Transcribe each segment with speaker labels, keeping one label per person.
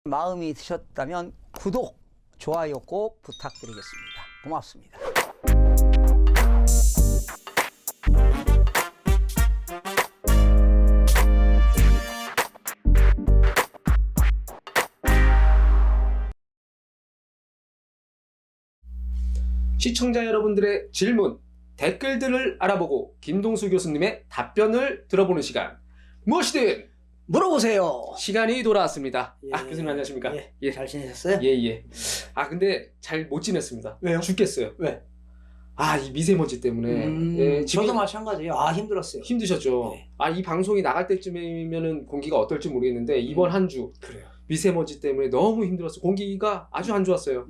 Speaker 1: 마음이 드셨다면 구독, 좋아요 꼭 부탁드리겠습니다. 고맙습니다.
Speaker 2: 시청자 여러분들의 질문, 댓글들을 알아보고 김동수 교수님의 답변을 들어보는 시간, 무엇이든
Speaker 1: 물어보세요.
Speaker 2: 시간이 돌아왔습니다.
Speaker 1: 예.
Speaker 2: 교수님 안녕하십니까?
Speaker 1: 예. 잘 지내셨어요?
Speaker 2: 예. 근데 잘 못 지냈습니다.
Speaker 1: 왜요?
Speaker 2: 죽겠어요.
Speaker 1: 왜?
Speaker 2: 이 미세먼지 때문에.
Speaker 1: 저도 마찬가지예요. 힘들었어요.
Speaker 2: 힘드셨죠?
Speaker 1: 네.
Speaker 2: 이 방송이 나갈 때쯤이면은 공기가 어떨지 모르겠는데 이번 한 주
Speaker 1: 그래요.
Speaker 2: 미세먼지 때문에 너무 힘들었어요. 공기가 아주 안 좋았어요.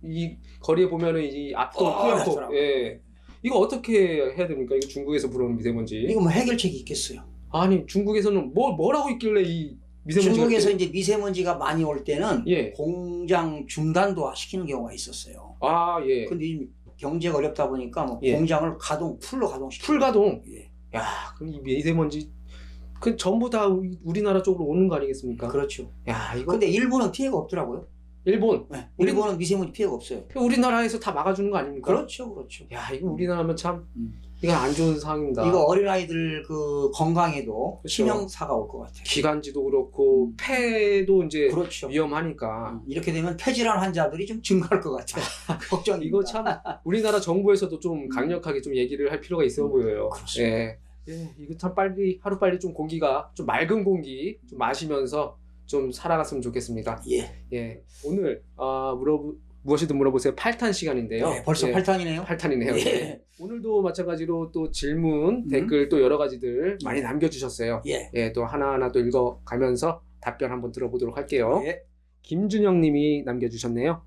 Speaker 2: 이 거리에 보면은 이 앞도 뿌옇고, 예. 이거 어떻게 해야 됩니까? 이거 중국에서 불어오는 미세먼지.
Speaker 1: 이거 뭐 해결책이 있겠어요?
Speaker 2: 아니, 중국에서는 뭐라고 있길래 이 미세먼지가.
Speaker 1: 중국에서 이제 미세먼지가 많이 올 때는
Speaker 2: 예.
Speaker 1: 공장 중단도 시키는 경우가 있었어요.
Speaker 2: 예.
Speaker 1: 근데 이 경제가 어렵다 보니까 뭐
Speaker 2: 예.
Speaker 1: 공장을 풀로 가동시키고.
Speaker 2: 풀가동.
Speaker 1: 예.
Speaker 2: 그럼 이 미세먼지 전부 다 우리나라 쪽으로 오는 거 아니겠습니까?
Speaker 1: 그렇죠.
Speaker 2: 이거.
Speaker 1: 근데 일본은 피해가 없더라고요.
Speaker 2: 일본.
Speaker 1: 네. 일본은 미세먼지 피해가 없어요.
Speaker 2: 우리나라에서 다 막아주는 거 아닙니까?
Speaker 1: 그렇죠.
Speaker 2: 이거 우리나라면 참 이건 안 좋은 상황입니다.
Speaker 1: 이거 어린아이들 그 건강에도
Speaker 2: 그렇죠.
Speaker 1: 치명사가 올 것 같아요.
Speaker 2: 기관지도 그렇고 폐도 이제
Speaker 1: 그렇죠.
Speaker 2: 위험하니까.
Speaker 1: 이렇게 되면 폐질환 환자들이 좀 증가할 것 같아요. 걱정입니다.
Speaker 2: 이거 참 우리나라 정부에서도 좀 강력하게 좀 얘기를 할 필요가 있어 보여요.
Speaker 1: 그렇습니다.
Speaker 2: 예, 이거 참 하루빨리 좀 공기가 좀 맑은 공기 좀 마시면서 좀 살아갔으면 좋겠습니다.
Speaker 1: 예.
Speaker 2: 오늘 무엇이든 물어보세요 8탄 시간인데요.
Speaker 1: 네, 벌써 8탄이네요.
Speaker 2: 8탄이네요.
Speaker 1: 예.
Speaker 2: 오늘도 마찬가지로 또 질문, 댓글 또 여러 가지들 많이 남겨주셨어요. 또 하나하나 또 읽어가면서 답변 한번 들어보도록 할게요. 김준영 님이 남겨주셨네요.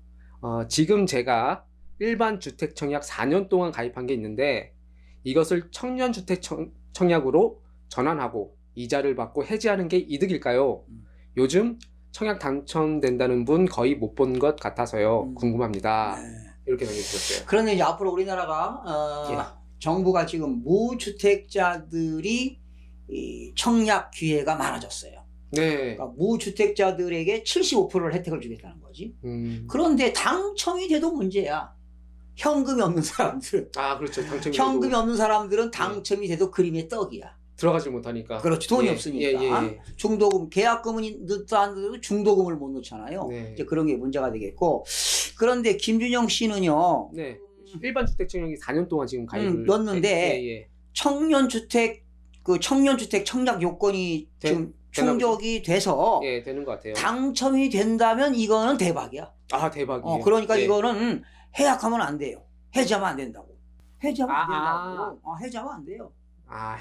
Speaker 2: 지금 제가 일반 주택 청약 4년 동안 가입한 게 있는데 이것을 청년 주택 청약으로 전환하고 이자를 받고 해지하는 게 이득일까요? 요즘 청약 당첨된다는 분 거의 못 본 것 같아서요. 궁금합니다. 이렇게 남겨주셨어요.
Speaker 1: 그런데 이제 앞으로 우리나라가 정부가 지금 무주택자들이 이 청약 기회가 많아졌어요.
Speaker 2: 네.
Speaker 1: 그러니까 무주택자들에게 75%를 혜택을 주겠다는 거지. 그런데 당첨이 돼도 문제야. 현금이 없는 사람들은.
Speaker 2: 그렇죠. 당첨이
Speaker 1: 현금이 없는 사람들은 당첨이 돼도 그림의 떡이야.
Speaker 2: 들어가지 못하니까.
Speaker 1: 그렇죠. 돈이 없으니까. 중도금, 계약금은 넣다 안 넣어도 중도금을 못 넣잖아요. 이제 그런 게 문제가 되겠고. 그런데 김준영 씨는요.
Speaker 2: 일반 주택 청약이 4년 동안 지금 가입을
Speaker 1: 넣었는데 청년주택 청약 요건이 지금 충족이 돼서
Speaker 2: 되는 것 같아요.
Speaker 1: 당첨이 된다면 이거는 대박이야.
Speaker 2: 대박이에요.
Speaker 1: 그러니까 이거는 해약하면 안 돼요. 해지하면 안 된다고. 해지하면 안 된다고. 해지하면 안 돼요.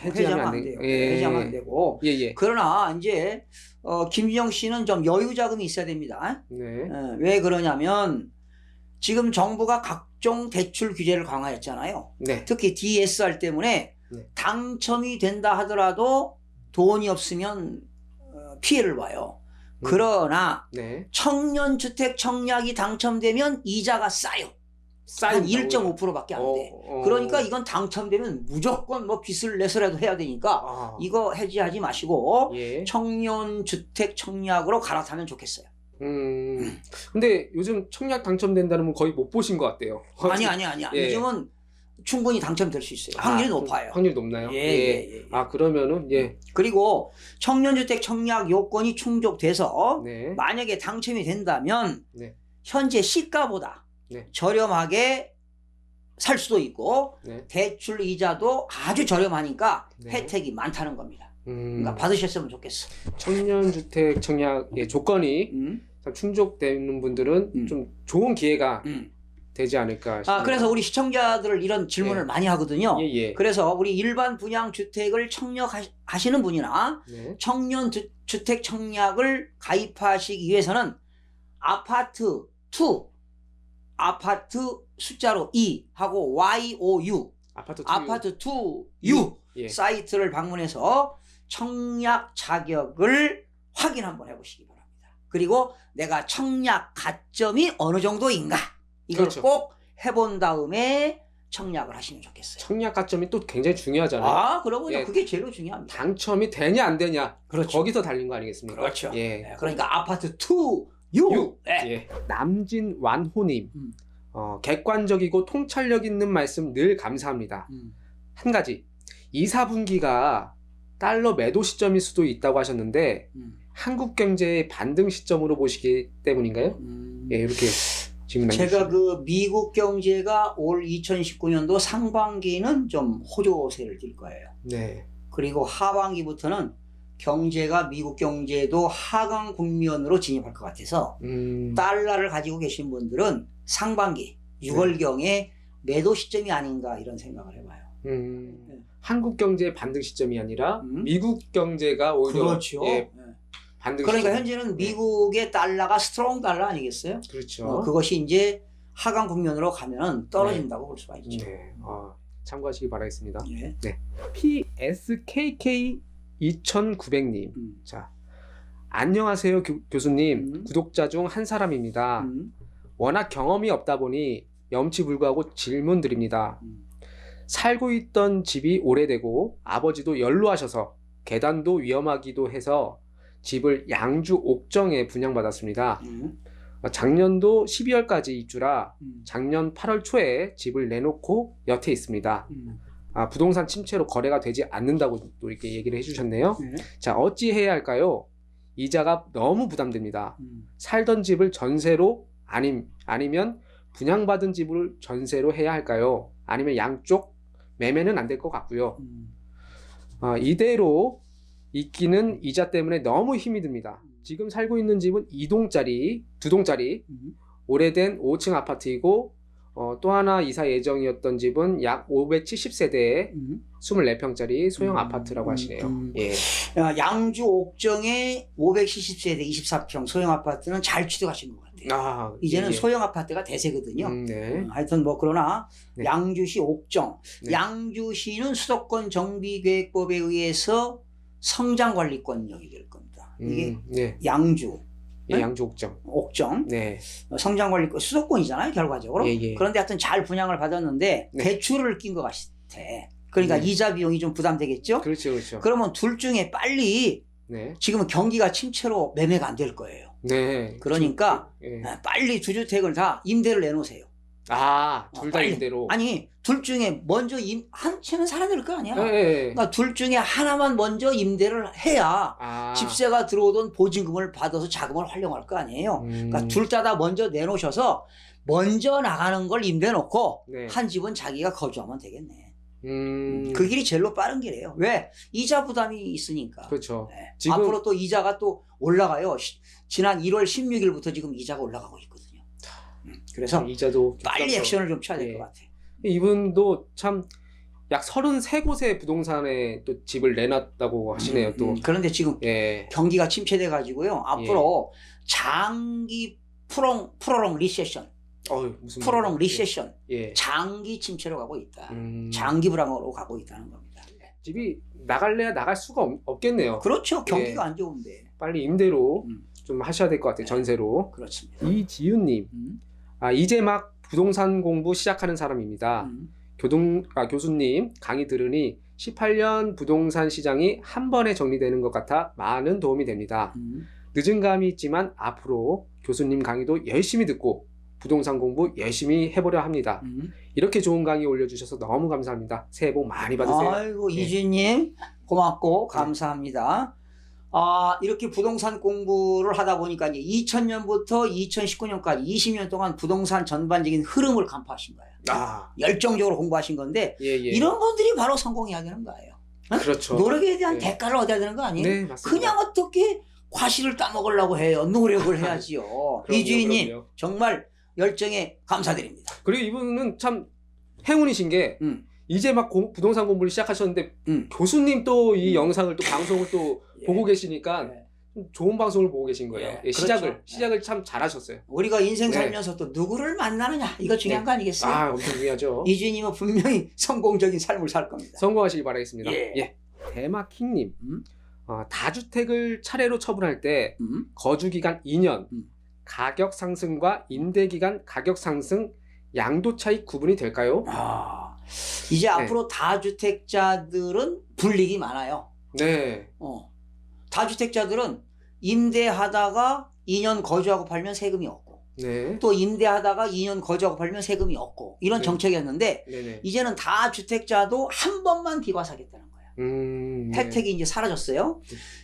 Speaker 1: 해지하면 안 돼요. 해지하면 안 되고. 그러나 이제 김준영 씨는 좀 여유 자금이 있어야 됩니다. 왜 그러냐면 지금 정부가 각종 대출 규제를 강화했잖아요. 특히 DSR 때문에 당첨이 된다 하더라도 돈이 없으면 피해를 봐요. 그러나 청년주택 청약이 당첨되면 이자가 싸요. 한 1.5%밖에 안 돼. 그러니까 이건 당첨되면 무조건 뭐 빚을 내서라도 해야 되니까 이거 해지하지 마시고 청년주택 청약으로 갈아타면 좋겠어요.
Speaker 2: 근데 요즘 청약 당첨된다는 분 거의 못 보신 것 같아요.
Speaker 1: 아니야. 요즘은 충분히 당첨될 수 있어요. 확률이 높아요.
Speaker 2: 확률이 높나요? 그러면은
Speaker 1: 그리고 청년주택 청약 요건이 충족돼서 만약에 당첨이 된다면 현재 시가보다 저렴하게 살 수도 있고 대출 이자도 아주 저렴하니까 혜택이 많다는 겁니다. 그러니까 받으셨으면 좋겠어.
Speaker 2: 청년주택 청약의 조건이 충족되는 분들은 좀 좋은 기회가 되지 않을까 싶습니다.
Speaker 1: 그래서 우리 시청자들 이런 질문을 많이 하거든요. 그래서 우리 일반 분양 주택을 청약하시는 분이나 청년 주택 청약을 가입하시기 위해서는 아파트 숫자로 2 하고 YOU 아파트 2U 사이트를 방문해서 청약 자격을 확인 한번 해보시기 바랍니다. 그리고 내가 청약 가점이 어느 정도인가 이걸 꼭 해본 다음에 청약을 하시면 좋겠어요.
Speaker 2: 청약 가점이 또 굉장히 중요하잖아요.
Speaker 1: 아, 그러군요. 그게 제일 중요합니다.
Speaker 2: 당첨이 되냐 안 되냐.
Speaker 1: 그렇죠.
Speaker 2: 거기서 달린 거 아니겠습니까?
Speaker 1: 그렇죠.
Speaker 2: 예.
Speaker 1: 그러니까 아파트 투 유.
Speaker 2: 예. 남진완호님. 객관적이고 통찰력 있는 말씀 늘 감사합니다. 한 가지. 2, 4분기가 달러 매도 시점일 수도 있다고 하셨는데 한국 경제의 반등 시점으로 보시기 때문인가요? 예, 이렇게 질문
Speaker 1: 제가 그 미국 경제가 올 2019년도 상반기는 좀 호조세를 띨 거예요.
Speaker 2: 네.
Speaker 1: 그리고 하반기부터는 경제가 미국 경제도 하강 국면으로 진입할 것 같아서 달러를 가지고 계신 분들은 상반기 6월경에 매도 시점이 아닌가 이런 생각을 해봐요.
Speaker 2: 네. 한국 경제의 반등 시점이 아니라 미국 경제가 오히려
Speaker 1: 그렇죠.
Speaker 2: 예, 반등
Speaker 1: 그러니까
Speaker 2: 시점.
Speaker 1: 현재는 미국의 달러가 스트롱 달러 아니겠어요?
Speaker 2: 그렇죠.
Speaker 1: 그것이 이제 하강 국면으로 가면 떨어진다고 볼 수가 있죠.
Speaker 2: 네. 참고하시기 바라겠습니다.
Speaker 1: 네.
Speaker 2: 네. PSKK 2900님. 자, 안녕하세요 교수님. 구독자 중 한 사람입니다. 워낙 경험이 없다 보니 염치불구하고 질문 드립니다. 살고 있던 집이 오래되고 아버지도 연로하셔서 계단도 위험하기도 해서 집을 양주 옥정에 분양받았습니다. 작년도 12월까지 입주라 작년 8월 초에 집을 내놓고 여태 있습니다. 부동산 침체로 거래가 되지 않는다고 또 이렇게 얘기를 해주셨네요. 자, 어찌 해야 할까요? 이자가 너무 부담됩니다. 살던 집을 전세로 아니면 분양받은 집을 전세로 해야 할까요? 아니면 양쪽 매매는 안 될 것 같고요. 이대로 있기는 이자 때문에 너무 힘이 듭니다. 지금 살고 있는 집은 2동짜리 오래된 5층 아파트이고 또 하나 이사 예정이었던 집은 약 570세대의 24평짜리 소형 아파트라고 하시네요. 예.
Speaker 1: 양주 옥정의 570세대 24평 소형 아파트는 잘 취득하신 것 같아요. 이제는 소형 아파트가 대세거든요.
Speaker 2: 네.
Speaker 1: 하여튼 뭐 그러나
Speaker 2: 네.
Speaker 1: 양주시 옥정.
Speaker 2: 네.
Speaker 1: 양주시는 수도권 정비계획법에 의해서 성장관리권역이 될 겁니다. 이게
Speaker 2: 네.
Speaker 1: 양주.
Speaker 2: 예, 양주 옥정.
Speaker 1: 옥정.
Speaker 2: 네.
Speaker 1: 성장관리권 수도권이잖아요, 결과적으로.
Speaker 2: 예.
Speaker 1: 그런데 하여튼 잘 분양을 받았는데
Speaker 2: 네.
Speaker 1: 대출을 낀 것 같아. 그러니까 이자 비용이 좀 부담되겠죠?
Speaker 2: 그렇죠.
Speaker 1: 그러면 둘 중에 빨리
Speaker 2: 네.
Speaker 1: 지금은 경기가 침체로 매매가 안 될 거예요.
Speaker 2: 네.
Speaker 1: 그러니까
Speaker 2: 예.
Speaker 1: 빨리 주주택을 다 임대를 내놓으세요.
Speaker 2: 둘 다 임대로.
Speaker 1: 아니, 둘 중에 먼저 한 채는 살아야 될 거 아니야.
Speaker 2: 네.
Speaker 1: 그러니까 둘 중에 하나만 먼저 임대를 해야 집세가 들어오던 보증금을 받아서 자금을 활용할 거 아니에요. 그러니까 둘 다 먼저 내놓으셔서 먼저 나가는 걸 임대 놓고
Speaker 2: 네.
Speaker 1: 한 집은 자기가 거주하면 되겠네. 그 길이 제일로 빠른 길이에요. 왜? 이자 부담이 있으니까.
Speaker 2: 그렇죠.
Speaker 1: 네.
Speaker 2: 지금
Speaker 1: 앞으로 또 이자가 또 올라가요. 지난 1월 16일부터 지금 이자가 올라가고 있거든요. 그래서
Speaker 2: 이자도
Speaker 1: 빨리 액션을 좀 쳐야 될 것 같아요.
Speaker 2: 이분도 참 약 33곳의 부동산에 또 집을 내놨다고 하시네요. 또
Speaker 1: 그런데 지금 경기가 침체돼 가지고요. 앞으로 장기 프로롱 리세션.
Speaker 2: 무슨
Speaker 1: 프로롱 리세션.
Speaker 2: 예.
Speaker 1: 장기 침체로 가고 있다. 장기 불황으로 가고 있다는 겁니다.
Speaker 2: 집이 나갈래야 나갈 수가 없겠네요.
Speaker 1: 그렇죠. 경기가 안 좋은데.
Speaker 2: 빨리 임대로 좀 하셔야 될 것 같아요. 전세로.
Speaker 1: 그렇습니다.
Speaker 2: 이지윤님. 이제 막 부동산 공부 시작하는 사람입니다. 교수님 강의 들으니 18년 부동산 시장이 한 번에 정리되는 것 같아 많은 도움이 됩니다. 늦은 감이 있지만 앞으로 교수님 강의도 열심히 듣고 부동산 공부 열심히 해보려 합니다. 이렇게 좋은 강의 올려주셔서 너무 감사합니다. 새해 복 많이 받으세요.
Speaker 1: 아이고 이주님 고맙고 감사합니다. 이렇게 부동산 공부를 하다 보니까 이제 2000년부터 2019년까지 20년 동안 부동산 전반적인 흐름을 간파하신 거예요. 열정적으로 공부하신 건데 이런 분들이 바로 성공해야 되는 거예요.
Speaker 2: 그렇죠.
Speaker 1: 노력에 대한 대가를 얻어야 되는 거 아니에요?
Speaker 2: 네, 맞습니다.
Speaker 1: 그냥 어떻게 과실을 따먹으려고 해요. 노력을 해야지요. 이주인님 정말 열정에 감사드립니다.
Speaker 2: 그리고 이분은 참 행운이신 게 이제 막 부동산 공부를 시작하셨는데 교수님 또 이 영상을 또 방송을 또 보고 계시니까 좋은 방송을 보고 계신 거예요. 시작을 참 잘하셨어요.
Speaker 1: 우리가 인생 살면서 또 누구를 만나느냐 이거 중요한 거 아니겠어요?
Speaker 2: 엄청 중요하죠.
Speaker 1: 이주님은 분명히 성공적인 삶을 살 겁니다.
Speaker 2: 성공하시기 바라겠습니다. 대마킹님, 다주택을 차례로 처분할 때 거주기간 2년, 가격 상승과 임대기간 가격 상승 양도 차익 구분이 될까요?
Speaker 1: 이제 앞으로 다주택자들은 불이익이 많아요.
Speaker 2: 네.
Speaker 1: 다주택자들은 임대하다가 2년 거주하고 팔면 세금이 없고,
Speaker 2: 네.
Speaker 1: 또 임대하다가 2년 거주하고 팔면 세금이 없고, 이런 정책이었는데,
Speaker 2: 네네.
Speaker 1: 이제는 다주택자도 한 번만 비과세하겠다는 거예요. 혜택이 이제 사라졌어요.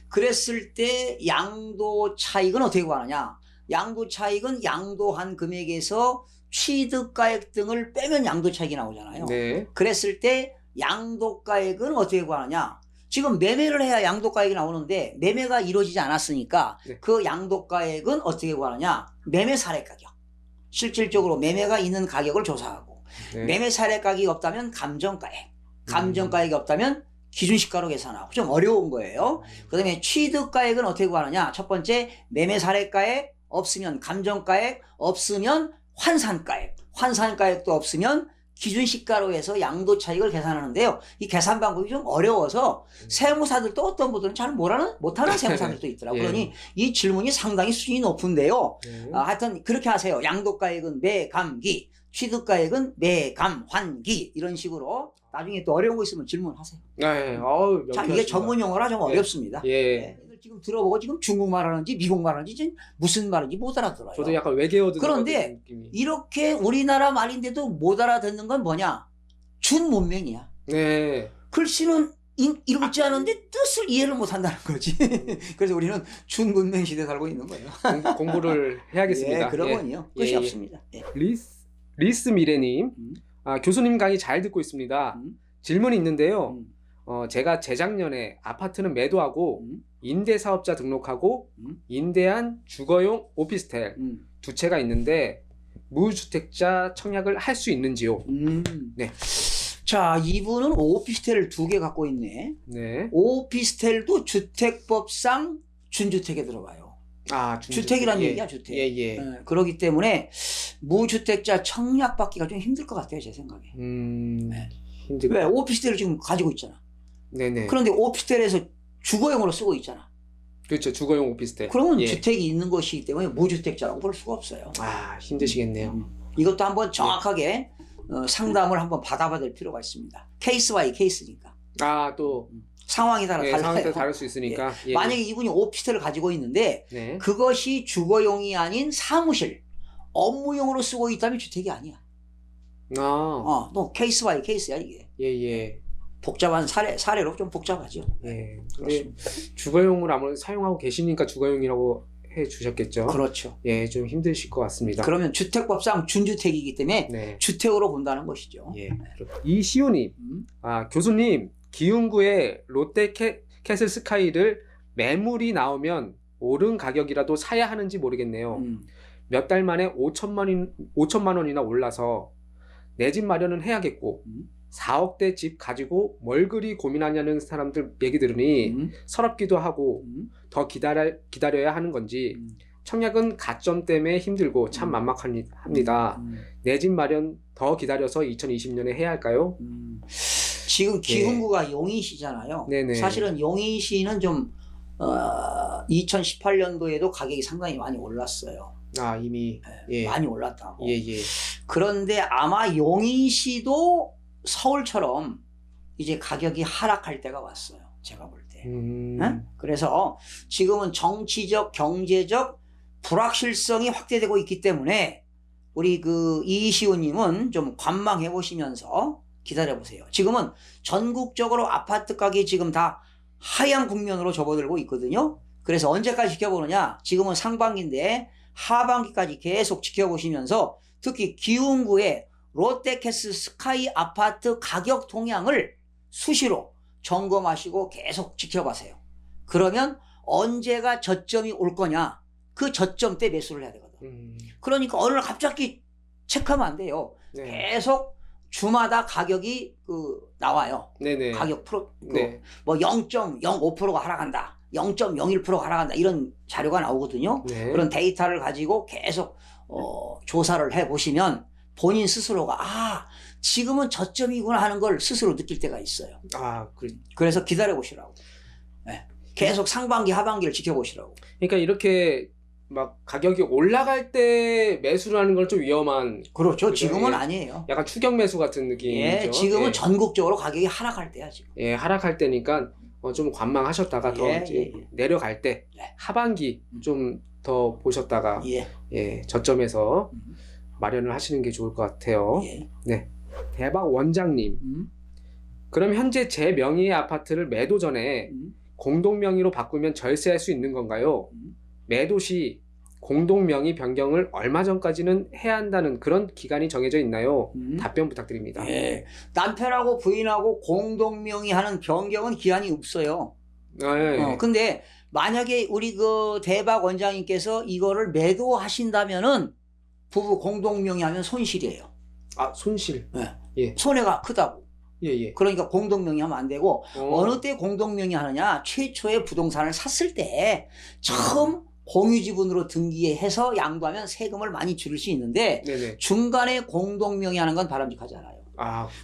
Speaker 1: 그랬을 때 양도 차익은 어떻게 구하느냐? 양도 차익은 양도한 금액에서 취득가액 등을 빼면 양도 차익이 나오잖아요.
Speaker 2: 네.
Speaker 1: 그랬을 때 양도가액은 어떻게 구하느냐? 지금 매매를 해야 양도가액이 나오는데 매매가 이루어지지 않았으니까 그 양도가액은 어떻게 구하느냐? 매매 사례 가격. 실질적으로 매매가 있는 가격을 조사하고 매매 사례 가격이 없다면 감정가액. 감정가액이 없다면 기준시가로 계산하고 좀 어려운 거예요. 그 다음에 취득가액은 어떻게 구하느냐? 첫 번째 매매 사례가액 없으면 감정가액 없으면 환산가액. 환산가액도 없으면 기준시가로 해서 양도 차익을 계산하는데요. 이 계산 방법이 좀 어려워서 세무사들도 어떤 분들은 잘 못하는 세무사들도 있더라고요. 그러니 이 질문이 상당히 수준이 높은데요. 하여튼 그렇게 하세요. 양도가액은 매감기, 취득가액은 매감환기 이런 식으로 나중에 또 어려운 거 있으면 질문하세요.
Speaker 2: 네.
Speaker 1: 자, 이게 전문 용어라 좀 어렵습니다.
Speaker 2: 예.
Speaker 1: 지금 들어보고 지금 중국말 하는지 미국말 하는지 무슨 말인지 못 알아들어요.
Speaker 2: 저도 약간 외계어 듣는
Speaker 1: 그런데
Speaker 2: 느낌이.
Speaker 1: 이렇게 우리나라 말인데도 못 알아듣는 건 뭐냐? 준문명이야.
Speaker 2: 네.
Speaker 1: 글씨는 읽지 않은데 뜻을 이해를 못 한다는 거지. 그래서 우리는 준문명 시대에 살고 있는 거예요.
Speaker 2: 공부를 해야겠습니다.
Speaker 1: 그러군요. 끝이 없습니다.
Speaker 2: 리스 미래님, 교수님 강의 잘 듣고 있습니다. 질문이 있는데요. 제가 재작년에 아파트는 매도하고 임대사업자 등록하고 임대한 주거용 오피스텔 두 채가 있는데 무주택자 청약을 할 수 있는지요?
Speaker 1: 네. 자, 이분은 오피스텔을 2개 갖고 있네.
Speaker 2: 네.
Speaker 1: 오피스텔도 주택법상 준주택에 들어가요. 주택이란 얘기야, 주택. 그렇기 때문에 무주택자 청약받기가 좀 힘들 것 같아요, 제 생각에. 왜? 오피스텔을 지금 가지고 있잖아.
Speaker 2: 네네.
Speaker 1: 그런데 오피스텔에서 주거용으로 쓰고 있잖아.
Speaker 2: 그렇죠. 주거용 오피스텔.
Speaker 1: 그러면 주택이 있는 것이기 때문에 무주택자라고 볼 수가 없어요.
Speaker 2: 힘드시겠네요.
Speaker 1: 이것도 한번 정확하게 상담을 한번 받아봐야 될 필요가 있습니다. 케이스 바이 케이스니까.
Speaker 2: 또
Speaker 1: 상황이 따라 달라요.
Speaker 2: 상황에 따라 다를 수 있으니까.
Speaker 1: 만약에 이분이 오피스텔을 가지고 있는데 그것이 주거용이 아닌 사무실, 업무용으로 쓰고 있다면 주택이 아니야. 또 케이스 바이 케이스야 이게. 복잡한 사례로 좀 복잡하죠.
Speaker 2: 근데 주거용을 아무래도 사용하고 계시니까 주거용이라고 해 주셨겠죠.
Speaker 1: 그렇죠.
Speaker 2: 좀 힘드실 것 같습니다.
Speaker 1: 그러면 주택법상 준주택이기 때문에 주택으로 본다는 것이죠.
Speaker 2: 이시호님, 교수님, 기흥구의 롯데캐슬 스카이를 매물이 나오면 오른 가격이라도 사야 하는지 모르겠네요. 몇 달 만에 5천만 원이나 올라서 내 집 마련은 해야겠고 4억대 집 가지고 뭘 그리 고민하냐는 사람들 얘기 들으니 서럽기도 하고 더 기다려야 하는 건지 청약은 가점 때문에 힘들고 참 만막합니다. 내 집 마련 더 기다려서 2020년에 해야 할까요?
Speaker 1: 지금 기흥구가 용인시잖아요.
Speaker 2: 네네.
Speaker 1: 사실은 용인시는 좀 2018년도에도 가격이 상당히 많이 올랐어요.
Speaker 2: 이미
Speaker 1: 많이 올랐다고.
Speaker 2: 예.
Speaker 1: 그런데 아마 용인시도 서울처럼 이제 가격이 하락할 때가 왔어요. 제가 볼 때. 그래서 지금은 정치적, 경제적 불확실성이 확대되고 있기 때문에 우리 이시호님은 좀 관망해 보시면서 기다려 보세요. 지금은 전국적으로 아파트 가격이 지금 다 하향 국면으로 접어들고 있거든요. 그래서 언제까지 지켜보느냐? 지금은 상반기인데 하반기까지 계속 지켜보시면서 특히 기흥구의 롯데캐슬 스카이 아파트 가격 동향을 수시로 점검하시고 계속 지켜보세요. 그러면 언제가 저점이 올 거냐? 그 저점 때 매수를 해야 되거든. 그러니까 어느 날 갑자기 체크하면 안 돼요. 계속 주마다 가격이 나와요.
Speaker 2: 네네.
Speaker 1: 가격 뭐 0.05%가 하락한다. 0.01%가 하락한다. 이런 자료가 나오거든요. 그런 데이터를 가지고 계속 조사를 해보시면 본인 스스로가 지금은 저점이구나 하는 걸 스스로 느낄 때가 있어요. 그래서 기다려 보시라고. 계속 상반기 하반기를 지켜보시라고.
Speaker 2: 그러니까 이렇게 막 가격이 올라갈 때 매수를 하는 건 좀 위험한.
Speaker 1: 그렇죠.
Speaker 2: 그죠?
Speaker 1: 지금은
Speaker 2: 예.
Speaker 1: 아니에요.
Speaker 2: 약간 추격 매수 같은 느낌이죠.
Speaker 1: 예, 지금은
Speaker 2: 예.
Speaker 1: 전국적으로 가격이 하락할 때야 지금.
Speaker 2: 예, 하락할 때니까 좀 관망하셨다가 더 이제 내려갈 때 하반기 좀 더 보셨다가 저점에서 마련을 하시는 게 좋을 것 같아요. 네, 대박 원장님. 그럼 현재 제 명의의 아파트를 매도 전에 공동 명의로 바꾸면 절세할 수 있는 건가요? 매도 시 공동 명의 변경을 얼마 전까지는 해야 한다는 그런 기간이 정해져 있나요? 답변 부탁드립니다.
Speaker 1: 예. 남편하고 부인하고 공동 명의하는 변경은 기한이 없어요. 근데 만약에 우리 그 대박 원장님께서 이거를 매도하신다면은 부부 공동 명의하면 손실이에요.
Speaker 2: 아, 손실.
Speaker 1: 예. 손해가 크다고.
Speaker 2: 예.
Speaker 1: 그러니까 공동 명의하면 안 되고 어느 때 공동 명의하느냐? 최초에 부동산을 샀을 때 처음 공유지분으로 등기해서 양도하면 세금을 많이 줄일 수 있는데 중간에 공동 명의하는 건 바람직하지 않아요.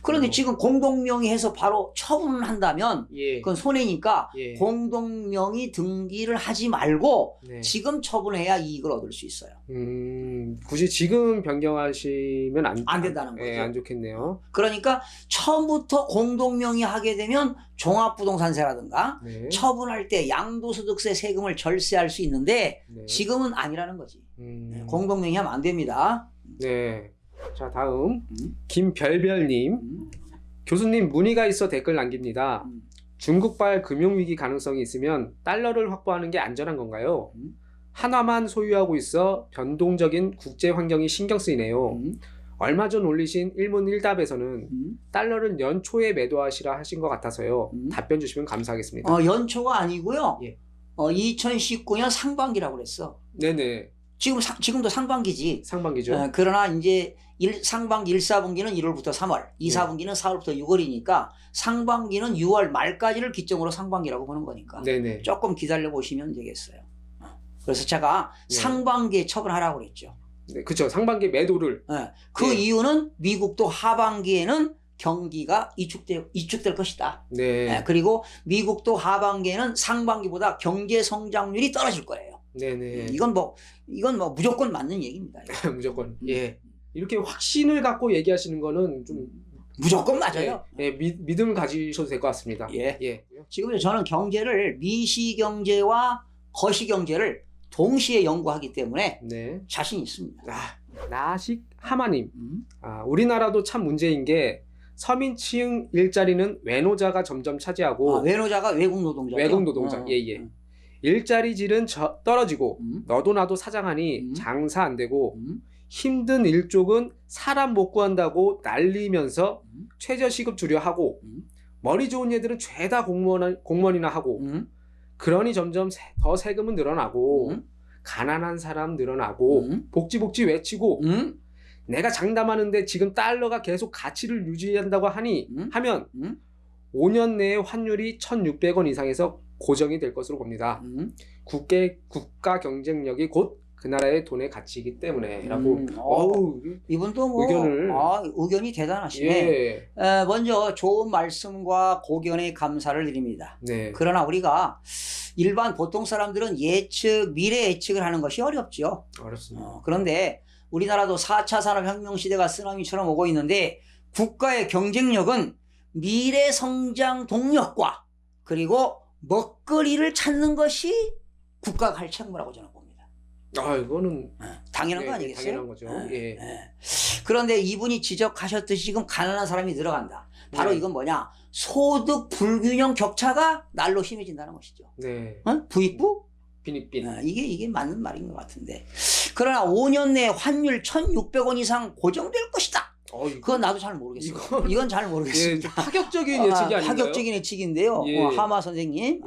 Speaker 1: 그런데 지금 공동 명의해서 바로 처분을 한다면 그건 손해니까 공동 명의 등기를 하지 말고 지금 처분해야 이익을 얻을 수 있어요.
Speaker 2: 굳이 지금 변경하시면
Speaker 1: 안 된다는 거죠.
Speaker 2: 안 좋겠네요.
Speaker 1: 그러니까 처음부터 공동 명의하게 되면 종합부동산세라든가 처분할 때 양도소득세 세금을 절세할 수 있는데 지금은 아니라는 거지. 공동 명의하면 안 됩니다.
Speaker 2: 네. 자, 다음 김별별님. 교수님, 문의가 있어 댓글 남깁니다. 중국발 금융위기 가능성이 있으면 달러를 확보하는 게 안전한 건가요? 하나만 소유하고 있어 변동적인 국제 환경이 신경 쓰이네요. 얼마 전 올리신 일문일답에서는 달러를 연초에 매도하시라 하신 것 같아서요. 답변 주시면 감사하겠습니다.
Speaker 1: 연초가 아니고요. 2019년 상반기라고 그랬어.
Speaker 2: 네네.
Speaker 1: 지금도 상반기지.
Speaker 2: 상반기죠.
Speaker 1: 그러나 이제 상반기 1, 4분기는 1월부터 3월, 2, 4분기는 4월부터 6월이니까 상반기는 6월 말까지를 기점으로 상반기라고 보는 거니까 조금 기다려 보시면 되겠어요. 그래서 제가 상반기에 처분하라고 그랬죠.
Speaker 2: 네, 그렇죠. 상반기 매도를.
Speaker 1: 그 이유는 미국도 하반기에는 경기가 이축될 것이다. 그리고 미국도 하반기에는 상반기보다 경제 성장률이 떨어질 거예요. 이건 뭐 무조건 맞는 얘기입니다.
Speaker 2: 무조건. 이렇게 확신을 갖고 얘기하시는 거는 좀
Speaker 1: 무조건 맞아요.
Speaker 2: 믿음을 가지셔도 될 것 같습니다.
Speaker 1: 지금 저는 경제를 미시경제와 거시경제를 동시에 연구하기 때문에 자신 있습니다.
Speaker 2: 나식 하마님. 우리나라도 참 문제인 게 서민층 일자리는 외노자가 점점 차지하고
Speaker 1: 외노자가 외국 노동자죠.
Speaker 2: 외국 노동자. 일자리 질은 떨어지고 너도 나도 사장하니 장사 안 되고 힘든 일족은 사람 못 구한다고 난리면서 최저시급 주려 하고 머리 좋은 애들은 죄다 공무원이나 하고 그러니 점점 더 세금은 늘어나고 가난한 사람 늘어나고 복지 외치고 내가 장담하는데 지금 달러가 계속 가치를 유지한다고 하면 5년 내에 환율이 1,600원 이상에서 고정이 될 것으로 봅니다. 국가 경쟁력이 곧 그 나라의 돈의 가치이기 때문에 라고
Speaker 1: 이분도 의견이 대단하시네. 먼저 좋은 말씀과 고견의 감사를 드립니다. 그러나 우리가 일반 보통 사람들은 미래 예측을 하는 것이 어렵죠.
Speaker 2: 어렵습니다.
Speaker 1: 그런데 우리나라도 4차 산업혁명 시대가 쓰나미처럼 오고 있는데 국가의 경쟁력은 미래 성장 동력과 그리고 먹거리를 찾는 것이 국가가 할 책무라고 저는 봅니다.
Speaker 2: 이거는
Speaker 1: 당연한 거 아니겠어요?
Speaker 2: 당연한 거죠.
Speaker 1: 그런데 이분이 지적하셨듯이 지금 가난한 사람이 늘어간다. 바로 이건 뭐냐? 소득 불균형 격차가 날로 심해진다는 것이죠. 부익부?
Speaker 2: 빈익빈.
Speaker 1: 이게 맞는 말인 것 같은데. 그러나 5년 내에 환율 1,600원 이상 고정될 것이다. 그건 나도 잘 모르겠어요. 이건 잘 모르겠습니다.
Speaker 2: 파격적인 예측이 아닌가요?
Speaker 1: 파격적인 예측인데요. 하마 선생님,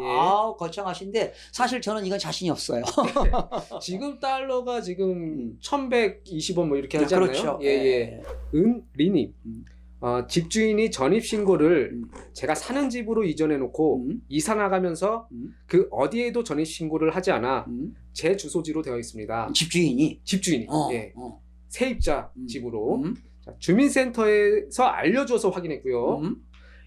Speaker 1: 거창하신데 사실 저는 이건 자신이 없어요.
Speaker 2: 지금 달러가 지금 1,120원 뭐 이렇게 하지 않나요?
Speaker 1: 그렇죠.
Speaker 2: 은리님. 집주인이 전입신고를 제가 사는 집으로 이전해놓고 이사 나가면서 그 어디에도 전입신고를 하지 않아 제 주소지로 되어 있습니다.
Speaker 1: 집주인이?
Speaker 2: 세입자 집으로. 자, 주민센터에서 알려줘서 확인했고요.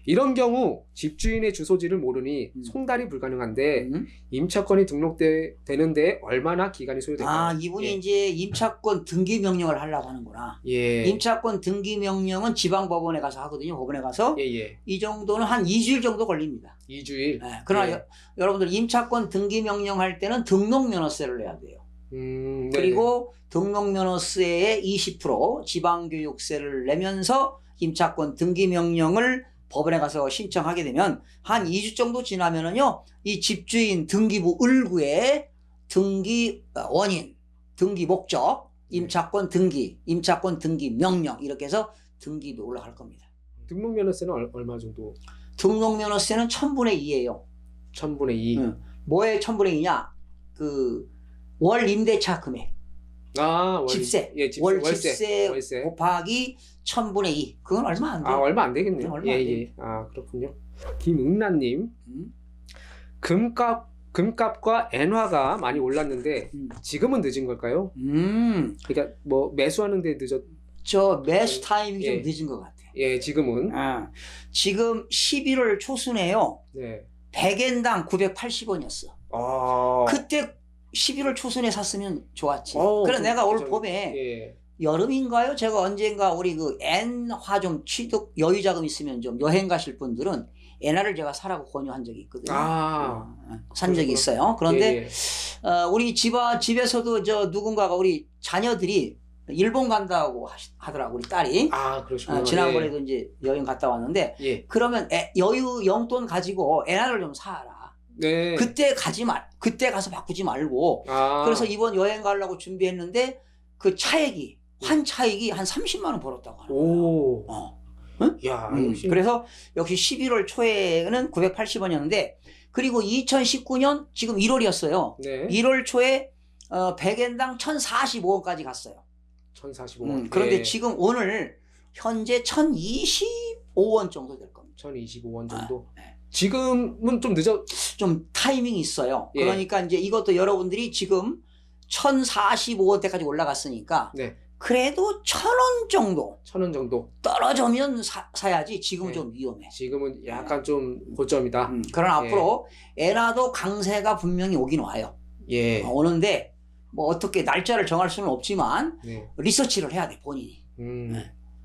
Speaker 2: 이런 경우 집주인의 주소지를 모르니 송달이 불가능한데 임차권이 등록되는데 얼마나 기간이 소요될까요?
Speaker 1: 이분이 이제 임차권 등기 명령을 하려고 하는구나. 임차권 등기 명령은 지방법원에 가서 하거든요. 법원에 가서. 이 정도는 한 2주일 정도 걸립니다.
Speaker 2: 2주일?
Speaker 1: 그러나 여러분들 임차권 등기 명령할 때는 등록면허세를 내야 돼요. 그리고 등록면허세의 20% 지방교육세를 내면서 임차권 등기 명령을 법원에 가서 신청하게 되면 한 2주 정도 지나면은요, 이 집주인 등기부 을구에 등기 원인, 등기 목적, 임차권 등기 명령 이렇게 해서 등기도 올라갈 겁니다.
Speaker 2: 등록면허세는 얼마 정도?
Speaker 1: 등록면허세는 1000분의 2예요.
Speaker 2: 1000분의 2.
Speaker 1: 뭐에 1000분의 2냐? 월 임대차 금액. 집세. 월세 곱하기 1000분의 2. 그건 얼마 안 돼요.
Speaker 2: 얼마 안 되겠네요.
Speaker 1: 얼마 안 돼요.
Speaker 2: 그렇군요. 김응란님. 금값과 엔화가 많이 올랐는데 지금은 늦은 걸까요? 그러니까 뭐 매수하는데
Speaker 1: 매수 타이밍이 좀 늦은 것 같아요.
Speaker 2: 지금은.
Speaker 1: 지금 11월 초순에요. 100엔당 980원이었어. 그때 11월 초순에 샀으면 좋았지. 그래 내가 올 봄에 여름인가요? 제가 언젠가 우리 엔화 좀 취득 여유 자금 있으면 좀 여행 가실 분들은 엔화를 제가 사라고 권유한 적이 있거든요. 산 적이 있어요. 그런데 우리 집에서도 누군가가 우리 자녀들이 일본 간다고 하더라고, 우리 딸이.
Speaker 2: 그러시구나.
Speaker 1: 지난번에도 이제 여행 갔다 왔는데 그러면 여유 용돈 가지고 엔화를 좀 사라. 그때 가서 바꾸지 말고. 그래서 이번 여행 가려고 준비했는데 그 차액이 환 차익이 한 30만 원 벌었다고 하는 거야. 그래서 역시 11월 초에는 980원이었는데 그리고 2019년 지금 1월이었어요. 1월 초에 100엔당 1045원까지 갔어요.
Speaker 2: 1045원.
Speaker 1: 그런데 지금 오늘 현재 1025원 정도 될 겁니다.
Speaker 2: 1025원 정도. 지금은 좀
Speaker 1: 타이밍이 있어요. 그러니까 이제 이것도 여러분들이 지금 1045원대까지 올라갔으니까 그래도 1000원 정도 떨어지면 사야지. 지금은 좀 위험해.
Speaker 2: 지금은 약간 좀 고점이다.
Speaker 1: 그러나 앞으로 엔화도 강세가 분명히 오긴 와요. 오는데 뭐 어떻게 날짜를 정할 수는 없지만 리서치를 해야 돼, 본인이.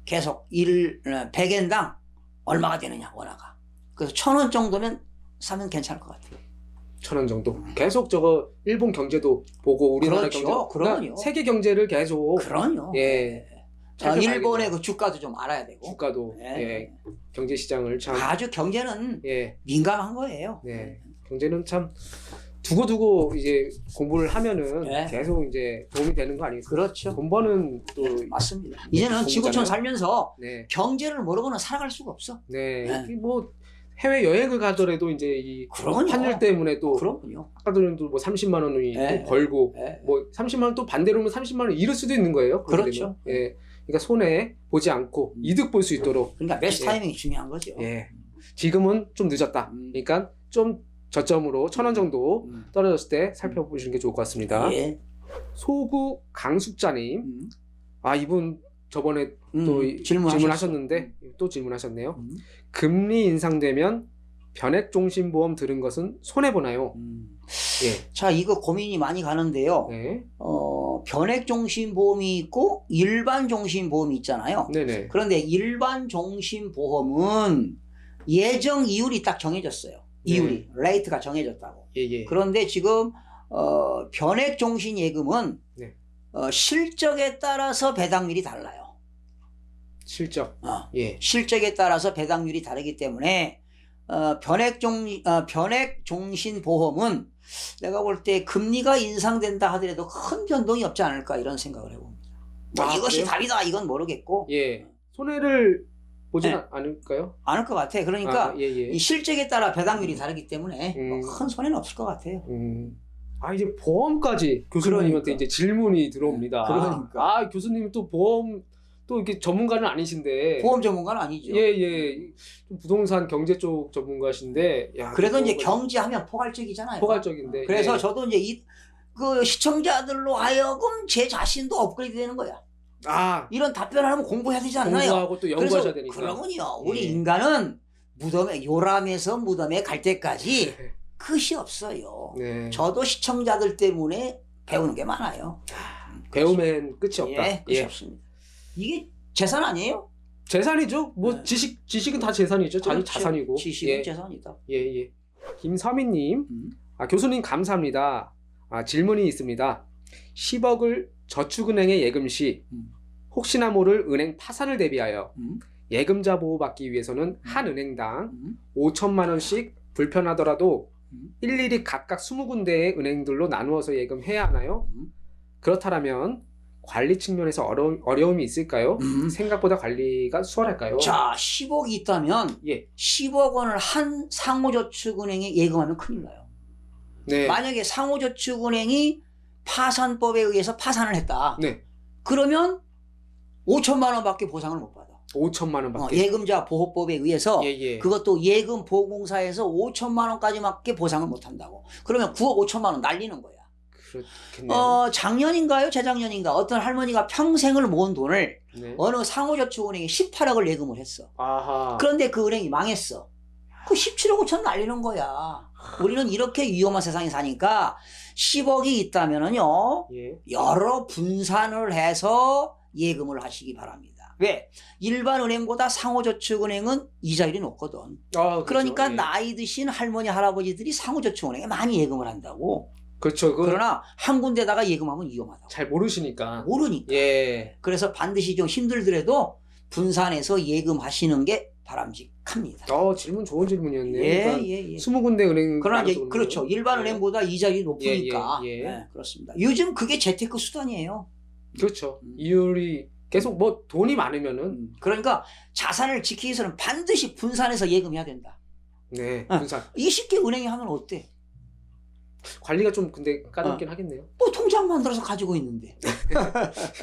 Speaker 1: 계속 100엔당 얼마가 되느냐, 원화가. 그래서 1000원 정도면 사면 괜찮을 것 같아요.
Speaker 2: 1000원 정도. 계속 일본 경제도 보고 우리나라 경제,
Speaker 1: 그럼요.
Speaker 2: 세계 경제를 계속.
Speaker 1: 그럼요. 일본의 그 주가도 좀 알아야 되고.
Speaker 2: 주가도 경제 시장을 참
Speaker 1: 아주 경제는 민감한 거예요.
Speaker 2: 경제는 참 두고두고 이제 공부를 하면은 계속 이제 도움이 되는 거 아니겠습니까?
Speaker 1: 그렇죠.
Speaker 2: 돈 버는 또
Speaker 1: 맞습니다. 이제는 지구촌 살면서 경제를 모르고는 살아갈 수가 없어.
Speaker 2: 뭐 해외 여행을 가더라도 이제 이 환율 때문에 또 아까 전에도 뭐 30만 원이 또 벌고 뭐 30만 원 또 반대로는 30만 원 잃을 수도 있는 거예요.
Speaker 1: 그렇죠.
Speaker 2: 그러니까 손해 보지 않고 이득 볼 수 있도록.
Speaker 1: 그러니까 매수 타이밍이 중요한 거죠.
Speaker 2: 지금은 좀 늦었다. 그러니까 좀 저점으로 1000원 정도 떨어졌을 때 살펴보시는 게 좋을 것 같습니다. 소구 강숙자님. 이분 저번에 또 질문하셨는데 또 질문하셨네요. 금리 인상되면 변액종신보험 들은 것은 손해보나요?
Speaker 1: 자, 이거 고민이 많이 가는데요. 변액종신보험이 있고 일반종신보험이 있잖아요. 그런데 일반종신보험은 예정 이율이 딱 정해졌어요. 이율이 레이트가 정해졌다고. 그런데 지금 변액종신예금은 실적에 따라서 배당률이 달라요. 실적에 따라서 배당률이 다르기 때문에 변액종신보험은 내가 볼 때 금리가 인상된다 하더라도 큰 변동이 없지 않을까 이런 생각을 해봅니다. 이것이 답이다 이건 모르겠고
Speaker 2: 손해를 보진 않을까요?
Speaker 1: 않을 것 같아. 그러니까 이 실적에 따라 배당률이 다르기 때문에 큰 손해는 없을 것 같아요.
Speaker 2: 이제 보험까지 교수님한테 이제 질문이 들어옵니다.
Speaker 1: 그러니까.
Speaker 2: 교수님 또 보험 또 이렇게 전문가는 아니신데.
Speaker 1: 보험 전문가는 아니죠.
Speaker 2: 좀 부동산 경제 쪽 전문가신데.
Speaker 1: 그래도 이제 경제하면 포괄적이잖아요.
Speaker 2: 포괄적인데.
Speaker 1: 그래서 저도 이제 그 시청자들로 하여금 제 자신도 업그레이드 되는 거야. 이런 답변을 하면 공부해야 되지 않나요?
Speaker 2: 공부하고 또 연구하셔야 되니까.
Speaker 1: 그러면요. 우리 인간은 무덤에 요람에서 무덤에 갈 때까지 끝이 없어요.
Speaker 2: 네.
Speaker 1: 저도 시청자들 때문에 배우는 게 많아요.
Speaker 2: 배우면 끝이 없다.
Speaker 1: 예, 끝이 없습니다. 이게 재산 아니에요?
Speaker 2: 재산이죠. 뭐 네. 지식은 다 재산이죠.
Speaker 1: 그렇죠.
Speaker 2: 자산이고.
Speaker 1: 지식은 예. 재산이다.
Speaker 2: 예. 김서민님, 교수님 감사합니다. 질문이 있습니다. 10억을 저축은행에 예금 시 혹시나 모를 은행 파산을 대비하여 예금자 보호받기 위해서는 한 은행당 5천만 원씩 불편하더라도 일일이 각각 20군데의 은행들로 나누어서 예금해야 하나요? 그렇다면 관리 측면에서 어려움이 있을까요? 생각보다 관리가 수월할까요?
Speaker 1: 자, 10억이 있다면 예. 10억 원을 한 상호저축은행에 예금하면 큰일 나요. 네. 만약에 상호저축은행이 파산법에 의해서 파산을 했다. 네. 그러면 5천만 원밖에 보상을 못 받아.
Speaker 2: 5천만 원밖에.
Speaker 1: 예금자 보호법에 의해서 그것도 예금보험공사에서 5천만 원까지밖에 보상을 못 한다고. 그러면 9억 5천만 원 날리는 거야. 그렇겠네요. 작년인가요? 재작년인가 어떤 할머니가 평생을 모은 돈을 네. 어느 상호저축은행에 18억을 예금을 했어. 아하. 그런데 그 은행이 망했어. 그 17억 5천 날리는 거야. 우리는 이렇게 위험한 세상에 사니까 10억이 있다면은요, 예. 여러 분산을 해서 예금을 하시기 바랍니다. 왜? 일반 은행보다 상호저축은행은 이자율이 높거든. 그렇죠. 그러니까 예. 나이 드신 할머니, 할아버지들이 상호저축은행에 많이 예금을 한다고.
Speaker 2: 그렇죠.
Speaker 1: 그러나 한 군데다가 예금하면 위험하다고.
Speaker 2: 잘 모르시니까.
Speaker 1: 모르니까. 예. 그래서 반드시 좀 힘들더라도 분산해서 예금하시는 게 바람직합니다.
Speaker 2: 질문 좋은 질문이었네요.
Speaker 1: 예,
Speaker 2: 그러니까
Speaker 1: 예.
Speaker 2: 20군데 은행.
Speaker 1: 그러나 이제 그렇죠. 일반 은행보다 이자율이 높으니까. 예. 그렇습니다. 요즘 그게 재테크 수단이에요.
Speaker 2: 그렇죠. 이율이 계속 뭐 돈이 많으면은.
Speaker 1: 그러니까 자산을 지키기 위해서는 반드시 분산해서 예금해야 된다.
Speaker 2: 네. 분산.
Speaker 1: 20개 은행에 하면 어때?
Speaker 2: 관리가 좀 근데 까다롭긴 하겠네요.
Speaker 1: 뭐 통장 만들어서 가지고 있는데.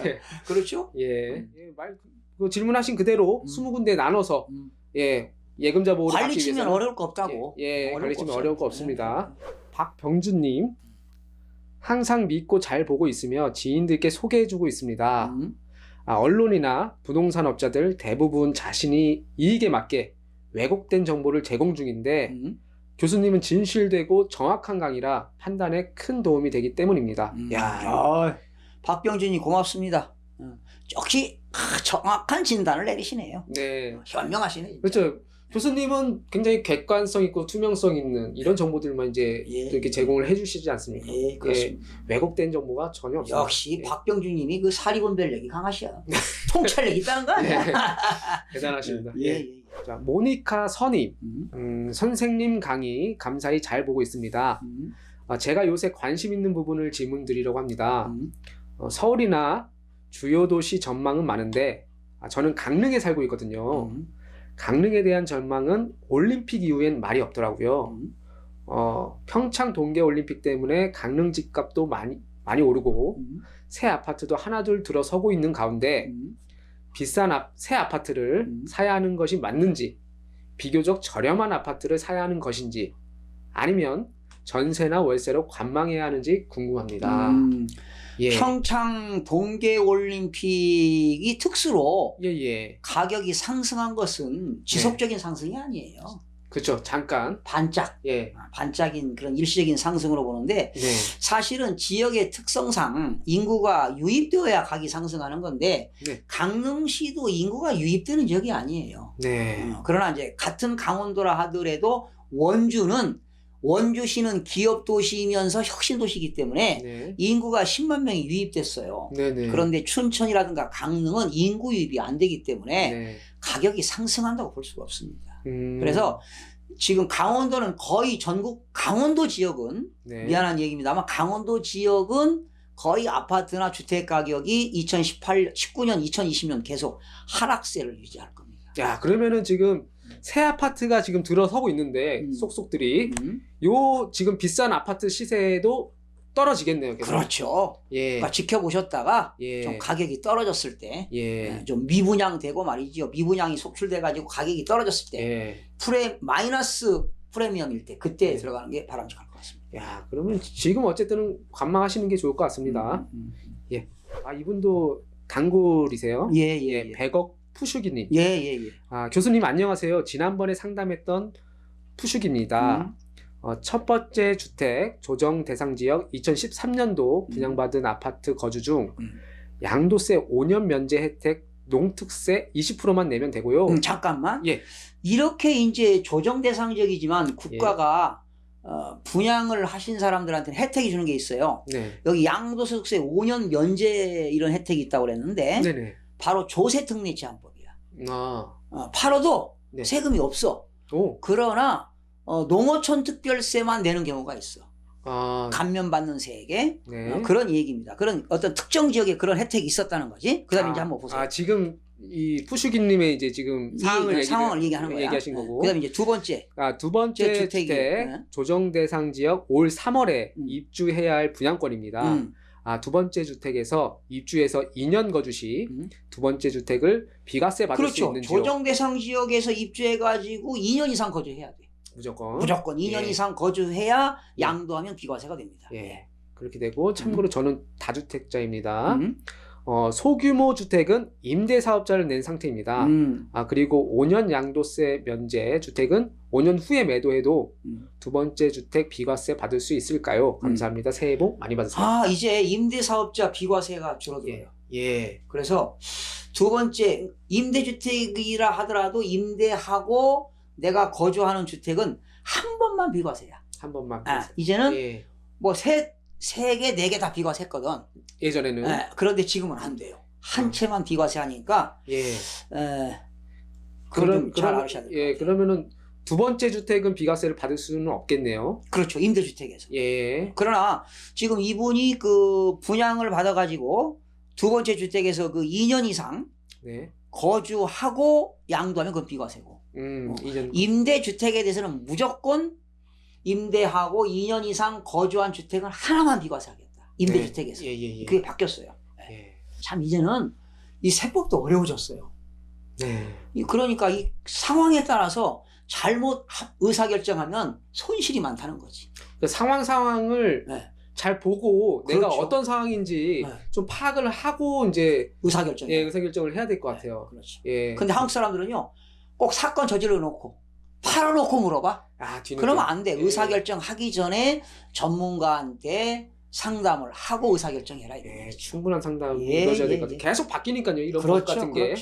Speaker 2: 예.
Speaker 1: 그렇죠?
Speaker 2: 예. 질문하신 그대로 20군데 나눠서 예금자 보호를
Speaker 1: 관리 측면 어려울 거 없다고.
Speaker 2: 관리 측면 어려울 거 없습니다. 박병준님, 항상 믿고 잘 보고 있으며 지인들께 소개해주고 있습니다. 언론이나 부동산 업자들 대부분 자신이 이익에 맞게 왜곡된 정보를 제공 중인데 교수님은 진실되고 정확한 강의라 판단에 큰 도움이 되기 때문입니다.
Speaker 1: 박병준이 고맙습니다. 역시 정확한 진단을 내리시네요.
Speaker 2: 네.
Speaker 1: 현명하시네. 진짜.
Speaker 2: 그렇죠. 교수님은 굉장히 객관성 있고 투명성 있는 이런 정보들만 이제 이렇게 제공을 해주시지 않습니까?
Speaker 1: 그렇습니다.
Speaker 2: 왜곡된 정보가 전혀 없습니다.
Speaker 1: 역시 박병준님이 그 사리분별력이 강하시야. 통찰력이 있다는 거 아니야?
Speaker 2: 대단하십니다. 자, 모니카 선임, 선생님 강의 감사히 잘 보고 있습니다. 제가 요새 관심 있는 부분을 질문 드리려고 합니다. 서울이나 주요 도시 전망은 많은데 저는 강릉에 살고 있거든요. 강릉에 대한 전망은 올림픽 이후엔 말이 없더라고요. 평창 동계올림픽 때문에 강릉 집값도 많이 오르고 새 아파트도 하나둘 들어서고 있는 가운데 비싼 새 아파트를 사야 하는 것이 맞는지, 비교적 저렴한 아파트를 사야 하는 것인지, 아니면 전세나 월세로 관망해야 하는지 궁금합니다.
Speaker 1: 평창 동계올림픽이 특수로 가격이 상승한 것은 지속적인 상승이 아니에요.
Speaker 2: 그렇죠. 잠깐
Speaker 1: 반짝인 그런 일시적인 상승으로 보는데 사실은 지역의 특성상 인구가 유입되어야 가격이 상승하는 건데 강릉시도 인구가 유입되는 지역이 아니에요. 그러나 이제 같은 강원도라 하더라도 원주시는 기업 도시이면서 혁신 도시이기 때문에 인구가 10만 명이 유입됐어요. 그런데 춘천이라든가 강릉은 인구 유입이 안 되기 때문에 가격이 상승한다고 볼 수가 없습니다. 그래서 지금 강원도는 거의 전국 강원도 지역은 미안한 얘기입니다만 강원도 지역은 거의 아파트나 주택 가격이 2019년, 2020년 계속 하락세를 유지할 겁니다.
Speaker 2: 야, 그러면은 지금 새 아파트가 지금 들어서고 있는데 쏙쏙들이 요 지금 비싼 아파트 시세도 떨어지겠네요. 계속.
Speaker 1: 그렇죠. 그러니까 지켜보셨다가 좀 가격이 떨어졌을 때 좀 미분양되고 말이죠. 미분양이 속출돼가지고 가격이 떨어졌을 때 마이너스 프리미엄일 때 그때 들어가는 게 바람직할 것 같습니다.
Speaker 2: 야, 그러면 지금 어쨌든 관망하시는 게 좋을 것 같습니다. 이분도 단골이세요. 100억 푸슈기님.
Speaker 1: 예.
Speaker 2: 교수님 안녕하세요. 지난번에 상담했던 푸슈기입니다. 첫 번째 주택 조정 대상 지역 2013년도 분양받은 아파트 거주 중 양도세 5년 면제 혜택 농특세 20%만 내면 되고요.
Speaker 1: 잠깐만. 예. 이렇게 이제 조정 대상 지역이지만 국가가 분양을 하신 사람들한테는 혜택이 주는 게 있어요. 네. 여기 양도소득세 5년 면제 이런 혜택이 있다고 그랬는데 네네. 바로 조세특례 제한법이야. 팔아도 네. 세금이 없어. 그러나 농어촌 특별세만 내는 경우가 있어. 감면받는 세액에 네. 그런 얘기입니다. 그런 어떤 특정 지역에 그런 혜택이 있었다는 거지. 그다음에 이제 한번 보세요.
Speaker 2: 지금 이 푸슈기님의 이제 지금 상황을
Speaker 1: 얘기하는 거야.
Speaker 2: 얘기하신 거고.
Speaker 1: 그다음에 이제 두 번째.
Speaker 2: 두 번째 주택 조정 대상 지역 올 3월에 입주해야 할 분양권입니다. 두 번째 주택에서 입주해서 2년 거주 시 두 번째 주택을 비과세 받을 수 있는 지역.
Speaker 1: 조정 대상 지역에서 입주해가지고 2년 이상 거주해야 돼.
Speaker 2: 무조건
Speaker 1: 2년 이상 거주해야 양도하면 비과세가 됩니다.
Speaker 2: 예. 그렇게 되고 참고로 저는 다주택자입니다. 소규모 주택은 임대사업자를 낸 상태입니다. 그리고 5년 양도세 면제 주택은 5년 후에 매도해도 두 번째 주택 비과세 받을 수 있을까요? 감사합니다. 새해 복 많이 받으세요.
Speaker 1: 이제 임대사업자 비과세가 줄어들어요.
Speaker 2: 예.
Speaker 1: 그래서 두 번째 임대주택이라 하더라도 임대하고 내가 거주하는 주택은 한 번만 비과세야.
Speaker 2: 한 번만.
Speaker 1: 이제는 뭐 세 개, 네 개 다 비과세했거든.
Speaker 2: 예전에는.
Speaker 1: 그런데 지금은 안 돼요. 한 채만 비과세하니까.
Speaker 2: 그럼 잘 아셔야 돼요. 그러면은 두 번째 주택은 비과세를 받을 수는 없겠네요.
Speaker 1: 그렇죠. 임대주택에서. 그러나 지금 이분이 그 분양을 받아가지고 두 번째 주택에서 그 2년 이상 거주하고 양도하면 그건 비과세고. 임대주택에 대해서는 무조건 임대하고 2년 이상 거주한 주택은 하나만 비과세하겠다. 임대주택에서. 그게 바뀌었어요. 참 이제는 이 세법도 어려워졌어요. 그러니까 이 상황에 따라서 잘못 의사결정하면 손실이 많다는 거지.
Speaker 2: 그 상황을 잘 보고 내가 어떤 상황인지 좀 파악을 하고 이제 의사결정을 해야 될 것 같아요.
Speaker 1: 그렇죠. 근데 한국 사람들은요, 꼭 사건 저질러 놓고 팔아놓고 물어봐. 그러면 안 돼. 의사결정 하기 전에 전문가한테 상담을 하고 의사결정해라.
Speaker 2: 충분한 상담을 이루어져야 될 것 같아요. 계속 바뀌니까요. 이런 것 같은 게.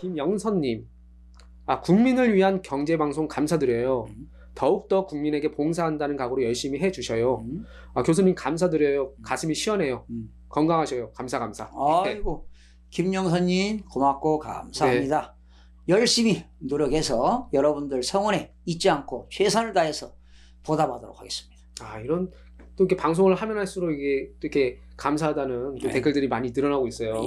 Speaker 2: 김영선님. 국민을 위한 경제방송 감사드려요. 더욱더 국민에게 봉사한다는 각오로 열심히 해주셔요. 교수님 감사드려요. 가슴이 시원해요. 건강하셔요. 감사.
Speaker 1: 아이고 김영선님 고맙고 감사합니다. 열심히 노력해서 여러분들 성원에 잊지 않고 최선을 다해서 보답하도록 하겠습니다.
Speaker 2: 이런 또 이렇게 방송을 하면 할수록 이렇게 감사하다는 댓글들이 많이 늘어나고 있어요.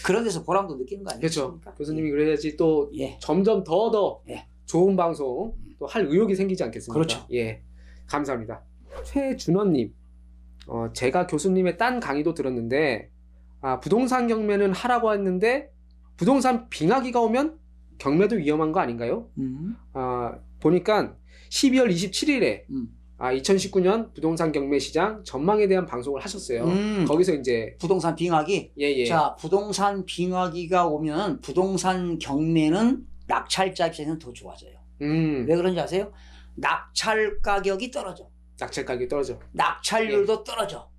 Speaker 1: 그런 데서 보람도 느끼는 거
Speaker 2: 그렇죠.
Speaker 1: 아니겠습니까?
Speaker 2: 교수님이 그래야지 또 점점 더 좋은 방송 또 할 의욕이 생기지 않겠습니까?
Speaker 1: 그렇죠.
Speaker 2: 감사합니다. 최준원님, 제가 교수님의 딴 강의도 들었는데 부동산 경매는 하라고 했는데 부동산 빙하기가 오면 경매도 위험한 거 아닌가요? 보니까 12월 27일에 2019년 부동산 경매 시장 전망에 대한 방송을 하셨어요. 거기서 이제
Speaker 1: 부동산 빙하기. 자, 부동산 빙하기가 오면 부동산 경매는 낙찰자 입장에서는 더 좋아져요. 왜 그런지 아세요? 낙찰 가격이 떨어져. 낙찰률도 떨어져.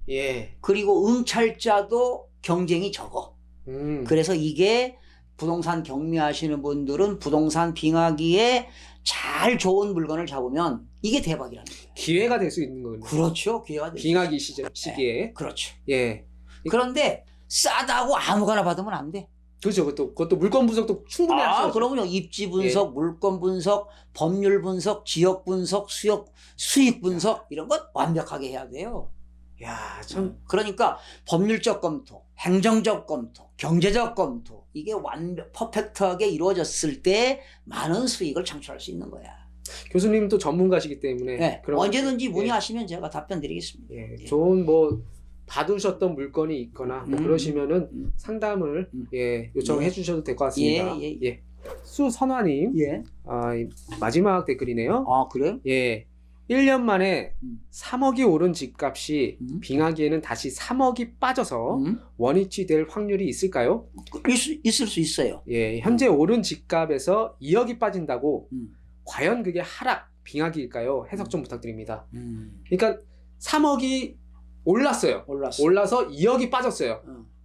Speaker 1: 그리고 응찰자도 경쟁이 적어. 그래서 이게 부동산 경매하시는 분들은 부동산 빙하기에 잘 좋은 물건을 잡으면 이게 대박이라는 거예요.
Speaker 2: 기회가 될 수 있는 거군요.
Speaker 1: 그렇죠. 기회가 될
Speaker 2: 빙하기 시기에.
Speaker 1: 그렇죠. 그런데 싸다고 아무거나 받으면 안 돼.
Speaker 2: 그렇죠. 그것도 물건 분석도 충분히 하셔야죠.
Speaker 1: 그러면요. 입지 분석, 물건 분석, 법률 분석, 지역 분석, 수익 분석 이런 것 완벽하게 해야 돼요.
Speaker 2: 참.
Speaker 1: 그러니까 법률적 검토, 행정적 검토, 경제적 검토 이게 퍼펙트하게 이루어졌을 때 많은 수익을 창출할 수 있는 거야.
Speaker 2: 교수님도 전문가시기 때문에
Speaker 1: 언제든지 문의하시면 제가 답변 드리겠습니다.
Speaker 2: 좋은 받으셨던 물건이 있거나 그러시면은 상담을 요청해 주셔도 될 것 같습니다. 수선화님, 마지막 댓글이네요.
Speaker 1: 그래요?
Speaker 2: 1년 만에 3억이 오른 집값이 빙하기에는 다시 3억이 빠져서 원위치 될 확률이 있을까요?
Speaker 1: 있을 수 있어요.
Speaker 2: 예, 현재 오른 집값에서 2억이 빠진다고 과연 그게 하락, 빙하기일까요? 해석 좀 부탁드립니다. 그러니까 3억이 올랐어요. 올라서 2억이 빠졌어요.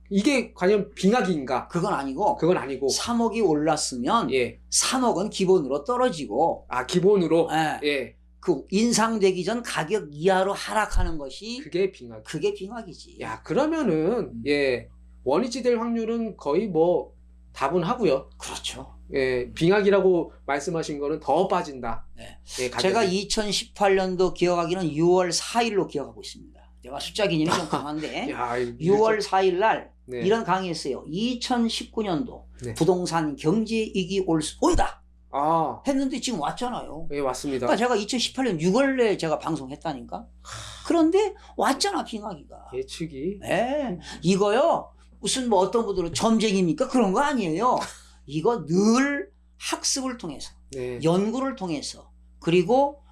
Speaker 2: 이게 과연 빙하기인가?
Speaker 1: 그건 아니고 3억이 올랐으면
Speaker 2: 예.
Speaker 1: 3억은 기본으로 떨어지고
Speaker 2: 기본으로
Speaker 1: 예.
Speaker 2: 예.
Speaker 1: 그 인상되기 전 가격 이하로 하락하는 것이
Speaker 2: 그게 빙하기.
Speaker 1: 그게 빙하기지.
Speaker 2: 야, 그러면은 예. 원위치 될 확률은 거의 뭐 다분하고요.
Speaker 1: 그렇죠.
Speaker 2: 예, 빙하기라고 말씀하신 거는 더 빠진다.
Speaker 1: 네.
Speaker 2: 예,
Speaker 1: 제가 2018년도 기억하기는 6월 4일로 기억하고 있습니다. 제가 숫자 개념이 좀 강한데
Speaker 2: 야,
Speaker 1: 6월 4일 날
Speaker 2: 네.
Speaker 1: 이런 강의했어요. 2019년도
Speaker 2: 네.
Speaker 1: 부동산 경제위기 온다.
Speaker 2: 아,
Speaker 1: 했는데 지금 왔잖아요.
Speaker 2: 예, 왔습니다.
Speaker 1: 그러니까 제가 2018년 6월에 제가 방송했다니까. 그런데 왔잖아, 빙하기가.
Speaker 2: 예측이.
Speaker 1: 네. 이거요. 무슨 뭐 어떤 분들은 점쟁입니까? 그런 거 아니에요. 이거 늘 학습을 통해서,
Speaker 2: 네.
Speaker 1: 연구를 통해서, 그리고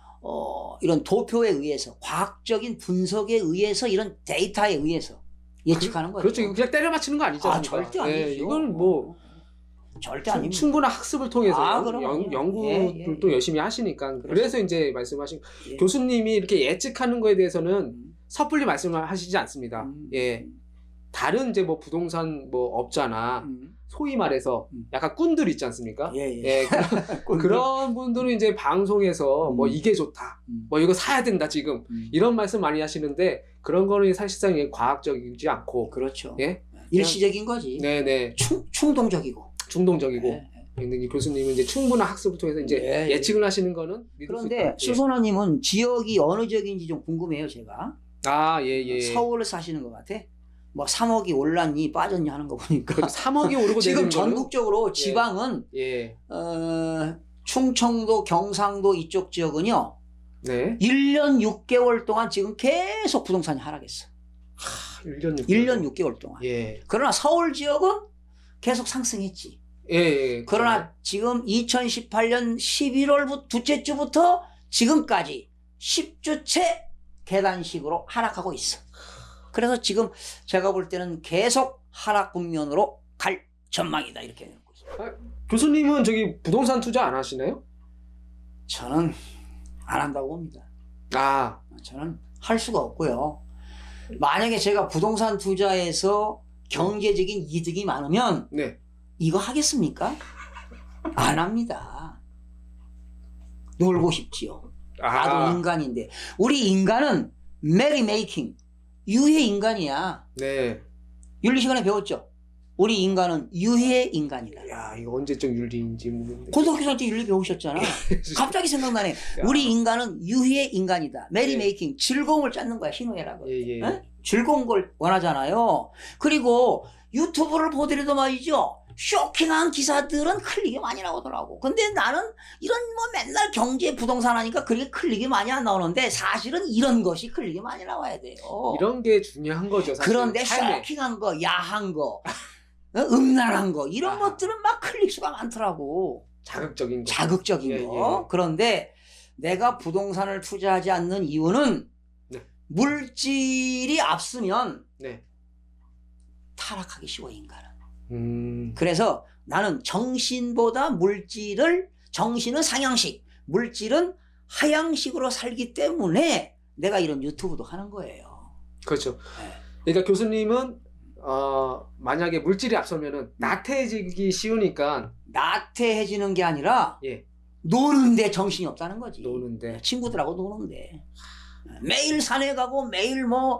Speaker 1: 이런 도표에 의해서, 과학적인 분석에 의해서, 이런 데이터에 의해서 예측하는 거죠.
Speaker 2: 그렇죠. 그냥 때려 맞히는 거 아니죠.
Speaker 1: 절대 아니죠.
Speaker 2: 이건 뭐
Speaker 1: 절대 아닙니다.
Speaker 2: 충분한 학습을 통해서
Speaker 1: 그럼.
Speaker 2: 연구도 열심히 하시니까. 그래서 이제 말씀하신
Speaker 1: 예.
Speaker 2: 교수님이 이렇게 예측하는 거에 대해서는 섭불리 말씀을 하시지 않습니다. 예. 다른 이제 뭐 부동산 뭐 업자나 소위 말해서 약간 꾼들 있지 않습니까?
Speaker 1: 예.
Speaker 2: 그런 분들은 이제 방송에서 뭐 이게 좋다, 뭐 이거 사야 된다 지금 이런 말씀 많이 하시는데 그런 거는 사실상 과학적이지 않고
Speaker 1: 그렇죠.
Speaker 2: 예?
Speaker 1: 일시적인 거지.
Speaker 2: 네네.
Speaker 1: 충동적이고.
Speaker 2: 근데 교수님은 이제 충분한 학습을 통해서 이제 예측을 하시는 거는
Speaker 1: 그런데 수선아님은 지역이 어느 지역인지 좀 궁금해요, 제가.
Speaker 2: 예.
Speaker 1: 서울을 사시는 것 같아. 뭐 3억이 올랐니 빠졌니 하는 거 보니까
Speaker 2: 3억이 오르고
Speaker 1: 지금 전국적으로 지방은 충청도, 경상도 이쪽 지역은요.
Speaker 2: 네.
Speaker 1: 1년 6개월 동안 지금 계속 부동산이 하락했어. 1년 6개월 동안.
Speaker 2: 예.
Speaker 1: 그러나 서울 지역은 계속 상승했지.
Speaker 2: 예.
Speaker 1: 그러나 지금 2018년 11월 둘째 주부터 지금까지 10주째 계단식으로 하락하고 있어. 그래서 지금 제가 볼 때는 계속 하락 국면으로 갈 전망이다 이렇게 읽고 있어요.
Speaker 2: 교수님은 저기 부동산 투자 안 하시나요?
Speaker 1: 저는 안 한다고 봅니다. 저는 할 수가 없고요. 만약에 제가 부동산 투자에서 경제적인 이득이 많으면 이거 하겠습니까? 안 합니다. 놀고 싶지요. 나도 인간인데 우리 인간은 메리메이킹 유해 인간이야.
Speaker 2: 네.
Speaker 1: 윤리 시간에 배웠죠. 우리 인간은 유해 인간이다.
Speaker 2: 야, 이거 언제적 윤리인지 모르겠네.
Speaker 1: 고등학교 살 때 윤리 배우셨잖아. 갑자기 생각나네. 우리 인간은 유해 인간이다. 메리메이킹 즐거움을 찾는 거야. 희노애락을. 에? 즐거운 걸 원하잖아요. 그리고 유튜브를 보더라도 말이죠. 쇼킹한 기사들은 클릭이 많이 나오더라고. 근데 나는 이런 뭐 맨날 경제 부동산 하니까 그렇게 클릭이 많이 안 나오는데 사실은 이런 것이 클릭이 많이 나와야 돼요.
Speaker 2: 이런 게 중요한 거죠. 사실.
Speaker 1: 그런데 쇼킹한 거, 야한 거, 음란한 거 이런 것들은 막 클릭 수가 많더라고.
Speaker 2: 자극적인
Speaker 1: 거. 그런데 내가 부동산을 투자하지 않는 이유는 물질이 앞서면 타락하기 쉬워 인간은. 그래서 나는 정신보다 정신은 상향식, 물질은 하향식으로 살기 때문에 내가 이런 유튜브도 하는 거예요.
Speaker 2: 그렇죠. 그러니까 교수님은 만약에 물질이 앞서면은 나태해지기 쉬우니까
Speaker 1: 나태해지는 게 아니라 노는데 정신이 없다는 거지.
Speaker 2: 노는데
Speaker 1: 친구들하고 노는데 매일 산에 가고 매일 뭐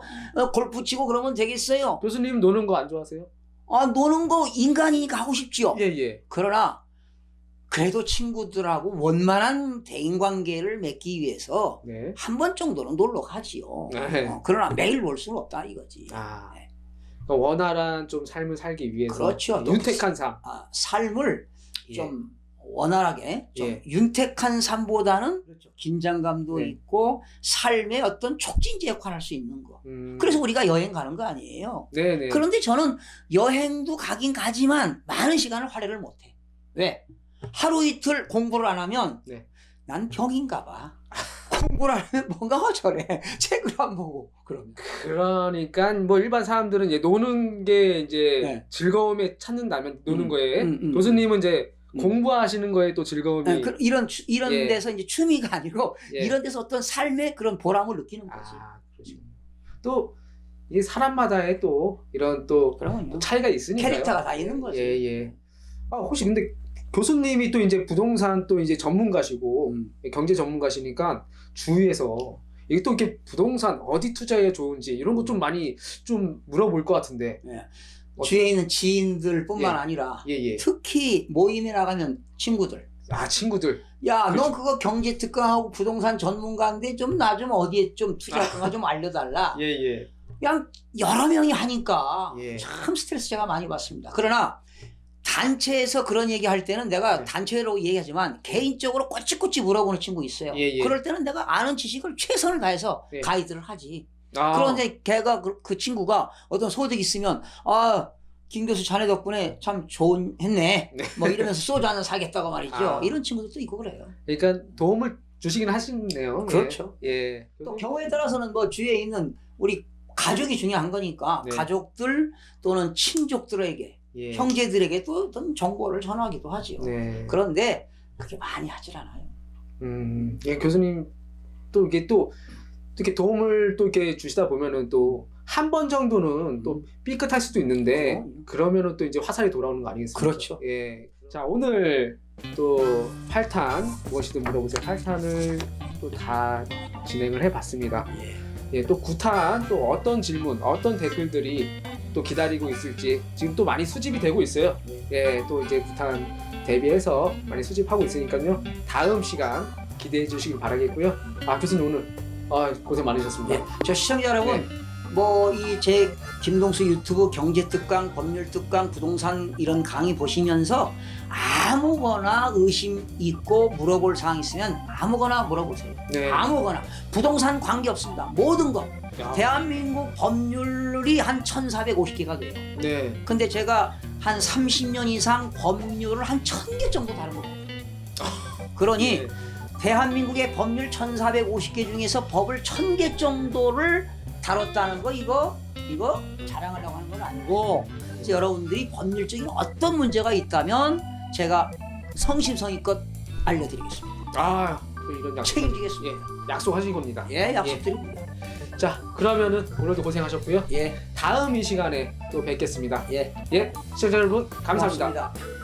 Speaker 1: 골프 치고 그러면 되겠어요.
Speaker 2: 교수님 노는 거 안 좋아하세요?
Speaker 1: 노는 거 인간이니까 하고 싶지요.
Speaker 2: 예.
Speaker 1: 그러나 그래도 친구들하고 원만한 대인관계를 맺기 위해서 한 번 정도는 놀러 가지요. 그러나 매일 볼 수는 없다 이거지.
Speaker 2: 원활한 좀 삶을 살기 위해서.
Speaker 1: 그렇죠.
Speaker 2: 윤택한 삶.
Speaker 1: 삶을 좀 원활하게 좀 윤택한 삶보다는 긴장감도 있고 삶의 어떤 촉진제 역할을 할 수 있는 거. 그래서 우리가 여행 가는 거 아니에요.
Speaker 2: 네네.
Speaker 1: 그런데 저는 여행도 가긴 가지만 많은 시간을 할애를 못해. 왜? 하루 이틀 공부를 안 하면 난 병인가 봐. 공부를 하면 뭔가 저래. 책을 안 보고 그러면.
Speaker 2: 그러니까 뭐 일반 사람들은 이제 노는 게 이제 네. 즐거움에 찾는다면 노는 거에 교수님은 이제 공부하시는 거에 또 즐거움이
Speaker 1: 네, 이런 예. 데서 이제 취미가 아니고 예. 이런 데서 어떤 삶의 그런 보람을 느끼는 거지.
Speaker 2: 그러시군요. 또 이 사람마다의 또 이런 또 차이가 있으니까요.
Speaker 1: 캐릭터가 다 있는 거지.
Speaker 2: 예. 혹시 근데 교수님이 또 이제 부동산 또 이제 전문가시고 경제 전문가시니까 주위에서 이게 또 이렇게 부동산 어디 투자해야 좋은지 이런 거 좀 많이 좀 물어볼 것 같은데.
Speaker 1: 예. 주위에 있는 지인들뿐만
Speaker 2: 예.
Speaker 1: 아니라
Speaker 2: 예.
Speaker 1: 특히 모임에 나가면 친구들.
Speaker 2: 친구들.
Speaker 1: 야, 그렇죠. 너 그거 경제 특강하고 부동산 전문가인데 좀 나 좀 어디에 좀 투자할 건가 좀 알려달라.
Speaker 2: 예.
Speaker 1: 그냥 여러 명이 하니까
Speaker 2: 예.
Speaker 1: 참 스트레스 제가 많이 받습니다. 그러나 단체에서 그런 얘기할 때는 내가 단체로 얘기하지만 개인적으로 꼬치꼬치 물어보는 친구 있어요. 그럴 때는 내가 아는 지식을 최선을 다해서 가이드를 하지. 그런데 걔가 그 친구가 어떤 소득이 있으면 김 교수 자네 덕분에 참 했네. 뭐 이러면서 소주 한잔 사겠다고 말이죠. 이런 친구들도 있고 그래요.
Speaker 2: 그러니까 도움을 주시긴 하시네요.
Speaker 1: 그렇죠.
Speaker 2: 예.
Speaker 1: 또 경우에 따라서는 뭐 주위에 있는 우리 가족이 중요한 거니까 가족들 또는 친족들에게 형제들에게 또 어떤 정보를 전하기도 하죠. 그런데 그렇게 많이 하질 않아요.
Speaker 2: 예, 교수님 또 이게 또 이렇게 도움을 또 이렇게 주시다 보면은 또 한 번 정도는 또 삐끗할 수도 있는데 그러면은 또 이제 화살이 돌아오는 거 아니겠습니까?
Speaker 1: 그렇죠.
Speaker 2: 예. 자, 오늘 또 8탄 무엇이든 물어보세요. 8탄을 또 다 진행을 해봤습니다. 예, 또 9탄 또 어떤 질문, 어떤 댓글들이 또 기다리고 있을지 지금 또 많이 수집이 되고 있어요. 예, 또 이제 9탄 대비해서 많이 수집하고 있으니까요. 다음 시간 기대해 주시길 바라겠고요. 교수님 오늘 고생 많으셨습니다.
Speaker 1: 저 시청자 여러분, 뭐 이 제 김동수 유튜브 경제특강, 법률특강, 부동산 이런 강의 보시면서 아무거나 의심 있고 물어볼 사항 있으면 아무거나 물어보세요. 아무거나. 부동산 관계없습니다. 모든 거. 대한민국 법률이 한 1450개가 돼요. 근데 제가 한 30년 이상 법률을 한 1000개 정도 다룬 겁니다. 그러니 대한민국의 법률 1450개 중에서 법을 1000개 정도를 다뤘다는 거 이거 자랑하려고 하는 건 아니고 여러분들이 법률적인 어떤 문제가 있다면 제가 성심성의껏 알려드리겠습니다.
Speaker 2: 이런
Speaker 1: 책임지겠습니다.
Speaker 2: 약속하신 겁니다.
Speaker 1: 약속드립니다.
Speaker 2: 자, 그러면은 오늘도 고생하셨고요.
Speaker 1: 다음
Speaker 2: 이 시간에 또 뵙겠습니다.
Speaker 1: 예,
Speaker 2: 시청자 여러분 감사합니다.
Speaker 1: 고맙습니다.